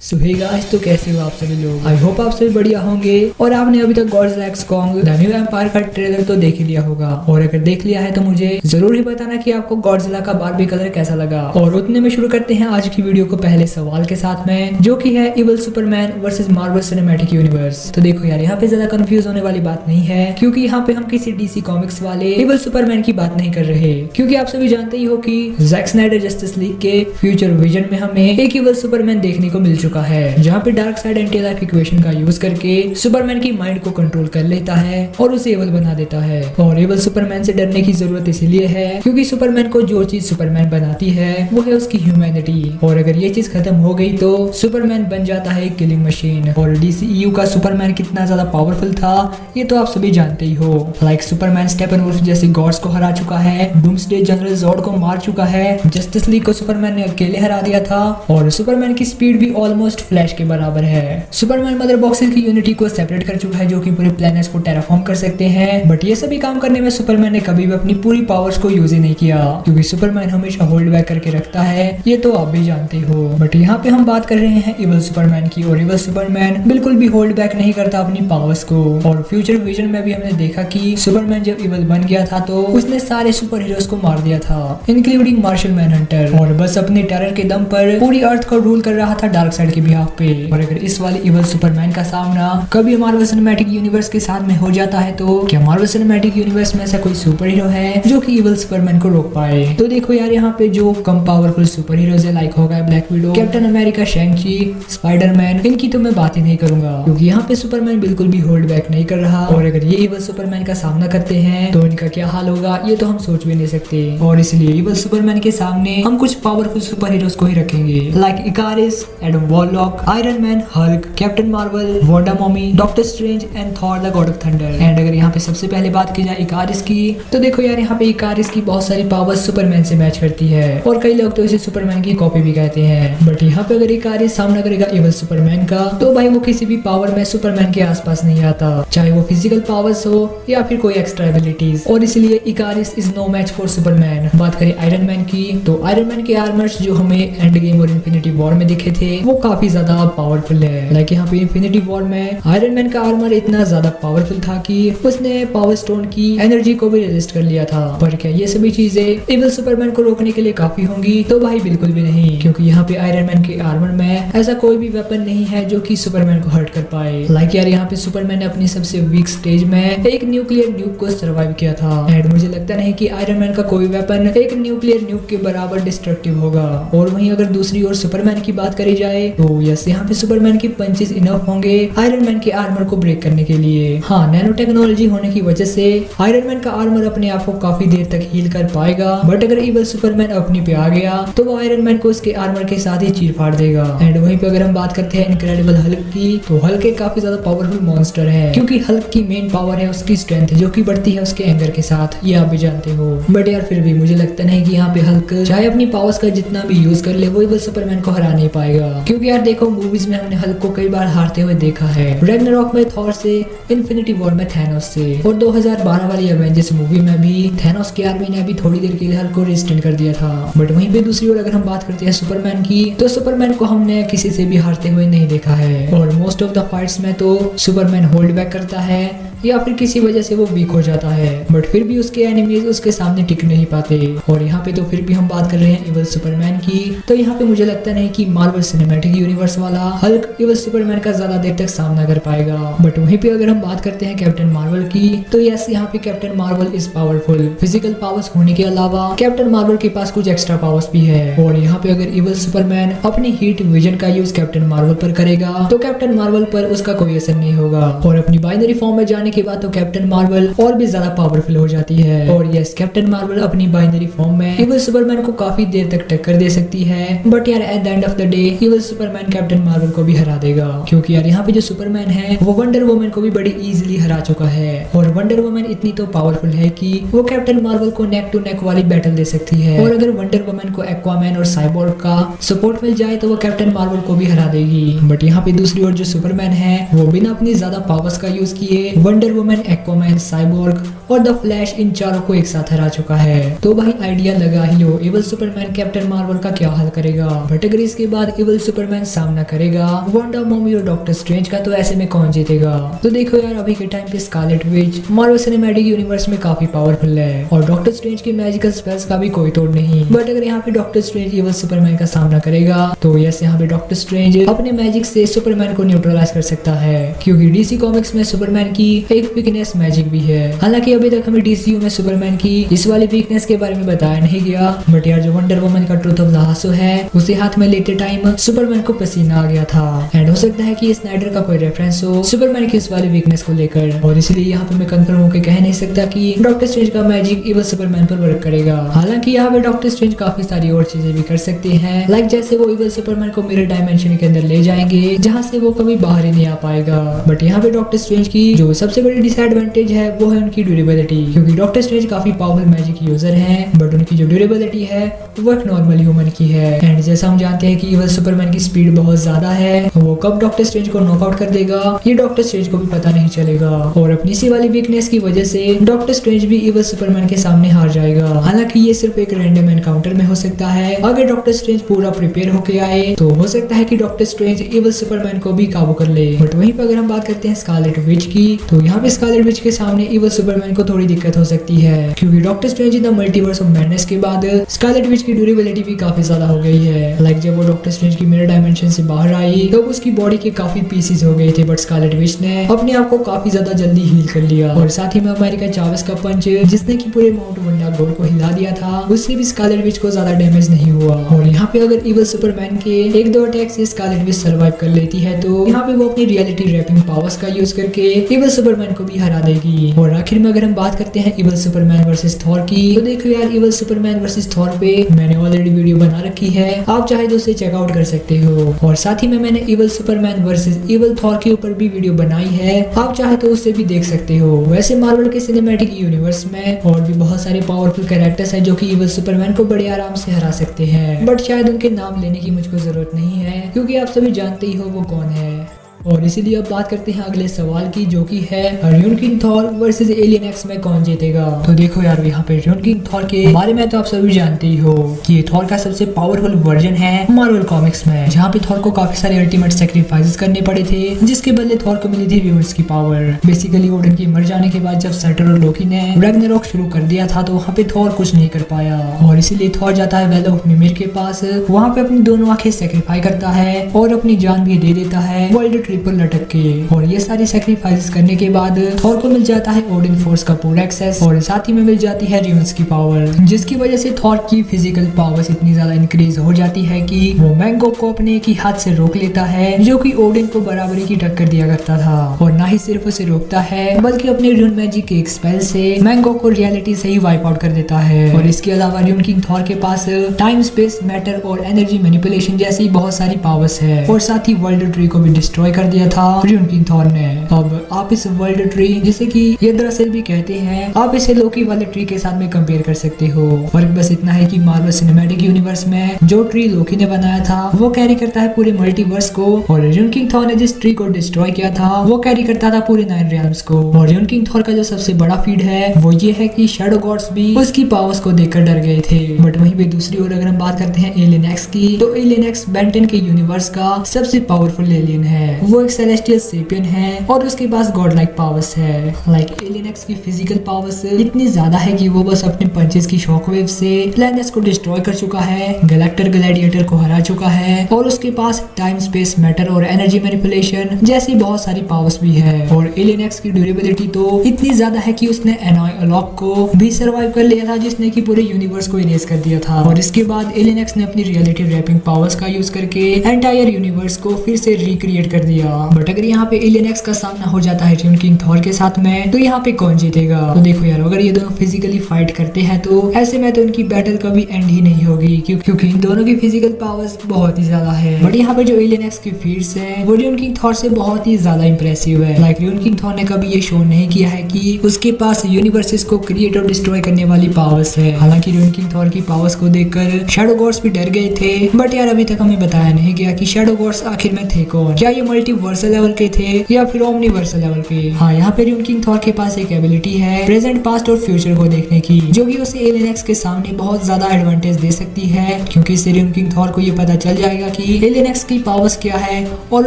सो hey guys, तो कैसे हो आप सभी लोग। आई होप आप सभी बढ़िया होंगे और आपने अभी तक Godzilla x Kong the new empire का ट्रेलर तो देख ही लिया होगा। और अगर देख लिया है तो मुझे जरूर ही बताना कि आपको गॉडजिला का बारबी कलर कैसा लगा। और उतने में शुरू करते हैं आज की वीडियो को पहले सवाल के साथ में, जो कि है evil Superman versus Marvel cinematic universe. तो देखो यार, यहाँ पे ज्यादा कंफ्यूज होने वाली बात नहीं है, क्योंकि यहाँ पे हम किसी डीसी कॉमिक्स वाले इविल सुपरमैन की बात नहीं कर रहे। क्योंकि आप सभी जानते ही हो कि जैक स्नाइडर जस्टिस लीग के फ्यूचर विजन में हमें एक इविल सुपरमैन देखने को मिल चुका है, जहाँ पे dark side anti life equation का यूज करके सुपरमैन की माइंड को कंट्रोल कर लेता है और उसे एवल बना देता है। और एवल सुपरमैन से डरने की जरूरत इसीलिए है क्योंकि सुपरमैन को जो चीज सुपरमैन बनाती है वो है उसकी ह्यूमैनिटी। और अगर ये चीज खत्म हो गई तो सुपरमैन बन जाता है किलिंग मशीन। और डीसीयू का सुपरमैन कितना ज्यादा पावरफुल था ये तो आप सभी जानते ही हो। लाइक सुपरमैन स्टेपनवुल्फ जैसे गॉड्स को हरा चुका है, डूम्सडे जनरल जॉर्ड को मार चुका है, जस्टिस लीग को सुपरमैन ने अकेले हरा दिया था, और सुपरमैन की स्पीड भी ऑलमोस्ट फ्लैश के बराबर है। सुपरमैन मदर बॉक्सेस की यूनिटी को सेपरेट कर चुका है, जो कि पूरे प्लैनेट्स को टेराफॉर्म कर सकते हैं। बट ये सभी काम करने में सुपरमैन ने कभी भी अपनी पूरी पावर्स को यूज ही नहीं किया, क्योंकि सुपरमैन हमेशा होल्ड बैक करके रखता है, ये तो आप भी जानते हो। बट यहाँ पे हम बात कर रहे हैं इविल सुपरमैन की, और इविल सुपरमैन बिल्कुल भी होल्ड बैक नहीं करता अपनी पावर्स को। और फ्यूचर विजन में भी हमने देखा कि सुपरमैन जब इविल बन गया था तो उसने सारे सुपर हीरोज को मार दिया था, इंक्लूडिंग मार्शल मैनहंटर, और बस अपने टेरर के दम पर पूरी अर्थ को रूल कर रहा था डार्क साइड के बिहाफ पे। और अगर इस वाले इविल सुपरमैन का सामना कभी मार्वल सिनेमैटिक यूनिवर्स के साथ में हो जाता है तो क्या मार्वल सिनेमैटिक यूनिवर्स में ऐसा कोई सुपर हीरो है जो कि इविल सुपरमैन को रोक पाए? तो देखो यार, यहाँ पे जो कम पावरफुल सुपर हीरोज है, लाइक होगा black window, captain America, शैंग-ची, Spiderman, इनकी तो मैं बात ही नहीं करूंगा, क्योंकि यहाँ पे सुपरमैन बिल्कुल भी होल्ड बैक नहीं कर रहा। और अगर ये इविल सुपरमैन का सामना करते हैं तो इनका क्या हाल होगा ये तो हम सोच भी नहीं सकते। और इसलिए इविल सुपरमैन के सामने हम कुछ पावरफुल सुपर हीरोज को ही रखेंगे, like Ikaris, Adam Warlock, Iron Man, Hulk, Captain Marvel, Wanda मॉमी, Doctor Strange and Thor the god of thunder. And अगर यहाँ पे सबसे पहले बात की जाए इकारिस की, तो देखो यार, यहाँ पे इकारिस की बहुत सारी पावर्स सुपरमैन से मैच करती है, और कई लोग तो इसे सुपरमैन की कॉपी भी कहते हैं। बट यहाँ पे अगर इकारिस सामना करेगा इविल सुपरमैन का, तो भाई वो किसी भी पावर में सुपरमैन के आसपास नहीं आता, चाहे वो फिजिकल पावर्स हो या फिर कोई एक्स्ट्रा एबिलिटीज। और इसलिए Ikaris is no match for Superman. बात करें आयरन मैन की, तो आयरन मैन के आर्मर्स जो हमें एंड गेम और इन्फिनिटी वॉर में दिखे थे वो काफी ज्यादा पावरफुल है। लाइक यहाँ पे इन्फिनिटी वॉर में आयरन मैन का आर्मर इतना ज्यादा पावरफुल था कि उसने पावर स्टोन की एनर्जी को भी रेजिस्ट कर लिया था। पर क्या ये सभी चीजें इविल सुपरमैन को रोकने के लिए काफी होंगी? तो भाई बिल्कुल भी नहीं, क्योंकि यहाँ पे आयरन मैन के आर्मर में ऐसा कोई भी वेपन नहीं है जो कि सुपरमैन को हर्ट कर पाए। लाइक यार, यहाँ पे सुपरमैन ने अपनी सबसे वीक स्टेज में एक न्यूक्लियर न्यूक को सर्वाइव किया था, एंड मुझे लगता नहीं कि आयरन मैन का कोई वेपन एक न्यूक्लियर न्यूक के बराबर डिस्ट्रक्टिव होगा। और वहीं अगर दूसरी ओर सुपरमैन की बात करी जाए तो यस, यहाँ पे सुपरमैन की पंचेस इनफ होंगे आयरन मैन के आर्मर को ब्रेक करने के लिए। हाँ, नैनो टेक्नोलॉजी होने की वजह से आयरन मैन का आर्मर अपने आप को काफी देर तक हील कर पाएगा, बट अगर इविल सुपरमैन अपनी पे आ गया तो वो आयरन मैन को उसके आर्मर के साथ ही चीर फाड़ देगा। एंड वहीं पे अगर हम बात करते हैं इनक्रेडिबल हल्क की, तो हल्क एक काफी ज्यादा पावरफुल मॉन्स्टर है, क्योंकि हल्क की मेन पावर है उसकी स्ट्रेंथ, जो कि बढ़ती है उसके एंगर के साथ, ये आप भी जानते हो। बट यार फिर भी मुझे लगता नहीं कि यहाँ पे हल्क चाहे अपनी पावर्स का जितना भी यूज कर ले वो इविल सुपरमैन को हरा नहीं पाएगा। क्योंकि यार देखो, मूवीज में हमने हल्क को कई बार हारते हुए देखा है, रैग्नारॉक में थॉर से, इन्फिनिटी वॉर में थैनोस से, और 2012 वाली एवेंजर्स मूवी में भी थैनोस की आर्मी ने अभी थोड़ी देर के लिए हल्क को रेस्टेंट कर दिया था। बट वहीं पे दूसरी ओर अगर हम बात करते हैं सुपरमैन की, तो सुपरमैन को हमने किसी से भी हारते हुए नहीं देखा है, और मोस्ट ऑफ द फाइट्स में तो सुपरमैन होल्ड बैक करता है या फिर किसी वजह से वो वीक हो जाता है, बट फिर भी उसके एनिमीज उसके सामने टिक नहीं पाते। और यहाँ पे तो फिर भी हम बात कर रहे हैं इविल सुपरमैन की, तो यहाँ पे मुझे लगता नहीं कि मार्वल सिनेमैटिक यूनिवर्स वाला हल्क इविल सुपरमैन का ज्यादा देर तक सामना कर पाएगा। बट वहीं पे अगर हम बात करते हैं कैप्टन मार्वल की, तो यस, यहाँ पे captain Marvel is powerful. Physical powers होने के अलावा कैप्टन मार्वल के पास कुछ एक्स्ट्रा पावर्स भी है। और यहाँ पे अगर इविल सुपरमैन अपनी हीट विजन का यूज कैप्टन मार्वल पर करेगा तो कैप्टन मार्वल पर उसका कोई असर नहीं होगा, और अपनी बाइनरी फॉर्म में जाने के बाद तो कैप्टन मार्वल और भी ज्यादा पावरफुल हो जाती है। और यस, कैप्टन मार्वल अपनी बाइनरी फॉर्म में इविल सुपरमैन को काफी देर तक टक्कर दे सकती है, बट यार at the end of the day evil Superman captain Marvel को भी हरा देगा, क्योंकि यार यहाँ पे जो सुपरमैन है वो वंडर वुमन को भी बड़ी इजीली हरा चुका है। और वंडर वुमन इतनी तो पावरफुल है कि वो कैप्टन मार्वल को नेक टू नेक वाली बैटल दे सकती है, और अगर वंडर वुमन को एक्वामैन और साइबोर्ग का सपोर्ट मिल जाए तो वो कैप्टन मार्वल को भी हरा देगी। बट यहाँ पे दूसरी ओर जो सुपरमैन है वो बिना अपनी ज्यादा पावर्स का यूज किए wonder wonder woman, Aquaman, cyborg और द फ्लैश इन चारों को एक साथ हरा चुका है। तो भाई आइडिया लगा ही लो, इवल सुपरमैन कैप्टन मार्वल का क्या हाल करेगा। बट अगर इसके बाद इवल सुपरमैन सामना करेगा वांडा, मॉमी और डॉक्टर स्ट्रेंज का, तो ऐसे में कौन जीतेगा। तो देखो यार, अभी के टाइम पे Scarlet Witch Marvel cinematic universe में काफी पावरफुल है और डॉक्टर स्ट्रेंज के मैजिकल स्पेल्स का भी कोई तोड़ नहीं। बट अगर यहाँ पे डॉक्टर स्ट्रेंज इवल सुपरमैन का सामना करेगा तो यस, यहाँ पे डॉक्टर स्ट्रेंज अपने मैजिक से सुपरमैन को न्यूट्रलाइज कर सकता है, क्योंकि डीसी कॉमिक्स में सुपरमैन की एक वीकनेस मैजिक भी है। हालांकि अभी तक हमें डीसीयू में सुपरमैन की इस वाली वीकनेस के बारे में बताया नहीं गया। बट यार, जो वंडर वुमन का ट्रूथ ऑफ लासो है, उसे हाथ में लेते टाइम सुपरमैन को पसीना आ गया था। एंड हो सकता है कि स्नाइडर का कोई रेफरेंस हो सुपरमैन की इस वाली वीकनेस को लेकर, और इसलिए यहाँ पे मैं कंफर्म होकर कह नहीं सकता कि डॉक्टर स्ट्रेंज का मैजिक इवल सुपरमैन पर वर्क करेगा। हालांकि यहाँ पे डॉक्टर स्ट्रेंज काफी सारी और चीजें भी कर सकते हैं, लाइक जैसे वो इवल सुपरमैन को मिरर डायमेंशन के अंदर ले जाएंगे, जहाँ से वो कभी बाहर ही नहीं आ पाएगा। बट यहाँ पे डॉक्टर स्ट्रेंज की जो सबसे बड़ी डिसएडवांटेज है वो है उनकी ड्यूरेबिलिटी, क्योंकि डॉक्टर स्ट्रेंज काफी पावरफुल मैजिक यूजर हैं, बट उनकी जो ड्यूरेबिलिटी है वो एक नॉर्मल ह्यूमन की है। एंड जैसा हम जानते हैं कि इवल सुपरमैन की स्पीड बहुत ज्यादा है, वो कब डॉक्टर स्ट्रेंज को नॉकआउट कर देगा ये डॉक्टर स्ट्रेंज को भी पता नहीं चलेगा, और अपनी इसी वाली वीकनेस की वजह से डॉक्टर स्ट्रेंज भी इवल सुपरमैन के सामने हार जाएगा। हालांकि ये सिर्फ एक रैंडम एनकाउंटर में हो सकता है। अगर डॉक्टर स्ट्रेंज पूरा प्रिपेयर होके आए तो हो सकता है कि डॉक्टर स्ट्रेंज इवल सुपरमैन को भी काबू कर ले। बट वहीं पर अगर हम बात करते हैं स्कारलेट विच की, तो यहाँ पे स्कारलेट विच के सामने इवल सुपरमैन को थोड़ी दिक्कत हो सकती है, क्योंकि doctor strange in the multiverse of madness के बाद स्कारलेट विच की ड्यूरेबिलिटी भी काफी ज्यादा हो गई है। लाइक जब वो डॉक्टर स्ट्रेंज की मिरर डायमेंशन से बाहर आई तो उसकी बॉडी के काफी पीसेस हो गए थे, बट स्कारलेट विच ने अपने आप को काफी ज्यादा जल्दी हील कर लिया। और साथ ही में अमेरिका चावेस का पंच, जिसने की पूरे माउंट वंडागोर को हिला दिया था, उससे भी स्कारलेट विच को ज्यादा डैमेज नहीं हुआ। और यहाँ पे अगर इवल सुपरमैन के एक दो अटैक से स्कारलेट विच सर्वाइव कर लेती है तो यहाँ पे वो अपनी रियलिटी रैपिंग पावर्स का यूज करके इवल सुपरमैन को भी हरा देगी। और आखिर में अगर हम बात करते हैं इवल सुपरमैन वर्सेस थॉर की, तो देखो यार, इवल सुपरमैन वर्सेस थॉर पे मैंने ऑलरेडी वीडियो बना रखी है, आप चाहे तो उसे चेकआउट कर सकते हो। और साथ ही में मैंने evil Superman versus evil Thor के ऊपर भी वीडियो बनाई है, आप चाहे तो उसे भी देख सकते हो। वैसे मार्वल के सिनेमैटिक यूनिवर्स में और भी बहुत सारे पावरफुल कैरेक्टर्स हैं जो कि इवल सुपरमैन को बड़े आराम से हरा सकते हैं, बट शायद उनके नाम लेने की मुझको जरूरत नहीं है, क्योंकि आप सभी जानते ही हो वो कौन है। और इसीलिए अब बात करते हैं अगले सवाल की, जो कि है ruin king Thor versus alien x में कौन जीतेगा। तो देखो यार, यहाँ पे र्यून किंग थॉर के बारे में तो आप सभी जानते ही हो कि ये थॉर का सबसे पावरफुल वर्जन है मार्वल कॉमिक्स में, जहाँ पे थॉर को काफी सारे अल्टीमेट सैक्रिफाइसेस करने पड़े थे, जिसके बदले थॉर को मिली थी र्यून्स की पावर। बेसिकली ओडिन के मर जाने के बाद जब सैटर्न और लोकी ने रैग्नारोक शुरू कर दिया था, तो वहाँ पे थॉर कुछ नहीं कर पाया, और इसीलिए थॉर जाता है वेल ऑफ मिमिर के पास, वहाँ पे अपनी दोनों आंखें सैक्रिफाई करता है और अपनी जान भी दे देता है वर्ल्ड ट्रिप पर लटक के। और ये सारी सैक्रिफाइसेस करने के बाद थॉर को मिल जाता है ओडिन फोर्स का पूरा एक्सेस, और साथ ही में मिल जाती है र्यून्स की पावर, जिसकी वजह से थॉर की फिजिकल पावर्स इतनी ज्यादा इंक्रीज हो जाती है कि वो मैंगोक को अपने एक ही हाथ से रोक लेता है, जो कि ओडिन को बराबरी की टक्कर दिया करता था। और ना ही सिर्फ उसे रोकता है, बल्कि अपने र्यून मैजिक के एक स्पेल से मैंगोक को रियलिटी से ही वाइप आउट कर देता है। और इसके अलावा र्यून किंग थॉर के पास टाइम, स्पेस, मैटर और एनर्जी मैनिपुलेशन जैसी बहुत सारी पावर्स है, और साथ ही वर्ल्ड ट्री को भी डिस्ट्रॉय कर दिया था र्यून किंग थॉर ने। अब आप इस वर्ल्ड ट्री, जिसे कि ये दरअसल भी कहते हैं, आप इसे लोकी वाले ट्री के साथ में कंपेयर कर सकते हो। फर्क बस इतना है कि मार्वल सिनेमैटिक यूनिवर्स में जो ट्री लोकी ने बनाया था वो कैरी करता है पूरे मल्टीवर्स को, और र्यून किंग थॉर ने जिस ट्री को डिस्ट्रॉय किया था वो कैरी करता था पूरे 9 रियल्म्स को। और र्यून किंग थॉर का जो सबसे बड़ा फीड है वो ये है कि शैडो गॉड्स भी उसकी पावर्स को देखकर डर गए थे। बट वहीं पे दूसरी ओर अगर हम बात करते हैं एलियन एक्स की, तो एलियन एक्स बेंटन के यूनिवर्स का सबसे पावरफुल एलियन है। वो एक सेलेस्टियल सेपियन है और उसके पास गॉड लाइक पावर्स है। लाइक एलियन एक्स की फिजिकल पावर्स इतनी ज्यादा है कि वो बस अपने पंचेस की शॉकवेव से प्लैनेट्स को डिस्ट्रॉय कर चुका है, गैलेक्टर ग्लैडिएटर को हरा चुका है, और उसके पास टाइम, स्पेस, मैटर और एनर्जी मैनिपुलेशन जैसी बहुत सारी पावर्स भी है। और एलियन एक्स की ड्यूरेबिलिटी तो इतनी ज्यादा है कि उसने एनॉय अलॉक को भी सर्वाइव कर लिया था, जिसने कि पूरे यूनिवर्स को इरेज कर दिया था। और इसके बाद एलियन एक्स ने अपनी रियलिटी रैपिंग पावर्स का यूज करके एंटायर यूनिवर्स को फिर से रिक्रिएट कर दिया। बट अगर यहाँ पे एलियन एक्स का सामना हो जाता है र्यून किंग थॉर के साथ में, तो यहाँ पे कौन जीतेगा। तो देखो यार, अगर ये दोनों फिजिकली फाइट करते हैं तो ऐसे में तो उनकी बैटल कभी एंड ही नहीं होगी, क्योंकि इन दोनों की फिजिकल पावर्स बहुत ही ज्यादा है। बट यहाँ पे जो एलियन एक्स की फीट्स है वो र्यून किंग थॉर से बहुत ही ज्यादा इंप्रेसिव है। लाइक र्यून किंग थॉर ने कभी ये शो नहीं किया है कि उसके पास यूनिवर्सेस को क्रिएट और डिस्ट्रॉय करने वाली पावर्स है। हालांकि र्यून किंग थॉर की पावर्स को देखकर शैडो गॉड्स भी डर गए थे, बट यार अभी तक हमें बताया नहीं गया कि शैडो गॉड्स आखिर में थे कौन। क्या ये मल्टीवर्सल लेवल के थे या फिर ओमनीवर्सल लेवल के। हाँ, यहाँ पे रियन किंग थॉर के पास एक एबिलिटी है प्रेजेंट, पास्ट और फ्यूचर को देखने की, जो कि उसे एलियन एक्स के सामने बहुत ज्यादा एडवांटेज दे सकती है, क्योंकि इससे रियन किंग थॉर को ये पता चल जाएगा कि एलियन एक्स की पावर्स क्या है और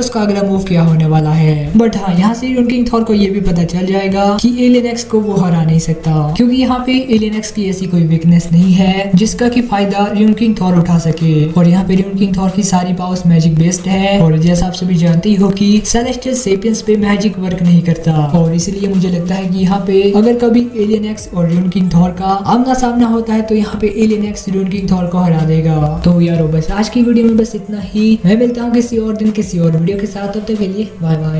उसका अगला मूव क्या होने वाला है। बट हाँ, यहाँ से रियन किंग थॉर को ये भी पता चल जाएगा कि एलियन एक्स को वो हरा नहीं सकता, क्योंकि यहाँ पे एलियन एक्स की ऐसी कोई वीकनेस नहीं है जिसका की फायदा रियन किंग थॉर उठा सके। और यहाँ पे रियन किंग थॉर की सारी पावर्स मैजिक बेस्ड है, और जैसा आप सभी जानते ही हो कि सेलेस्टियल सेपियंस पे मैजिक वर्क नहीं करता, और इसलिए मुझे लगता है कि यहाँ पे अगर कभी एलियन एक्स और रियन किंग थॉर का आमना सामना होता है तो यहाँ पे alien x rayon king Thor को हरा देगा। तो यारो बस आज की वीडियो में बस इतना ही। मैं मिलता हूँ किसी और दिन किसी और वीडियो के साथ, तब तक के लिए बाय बाय।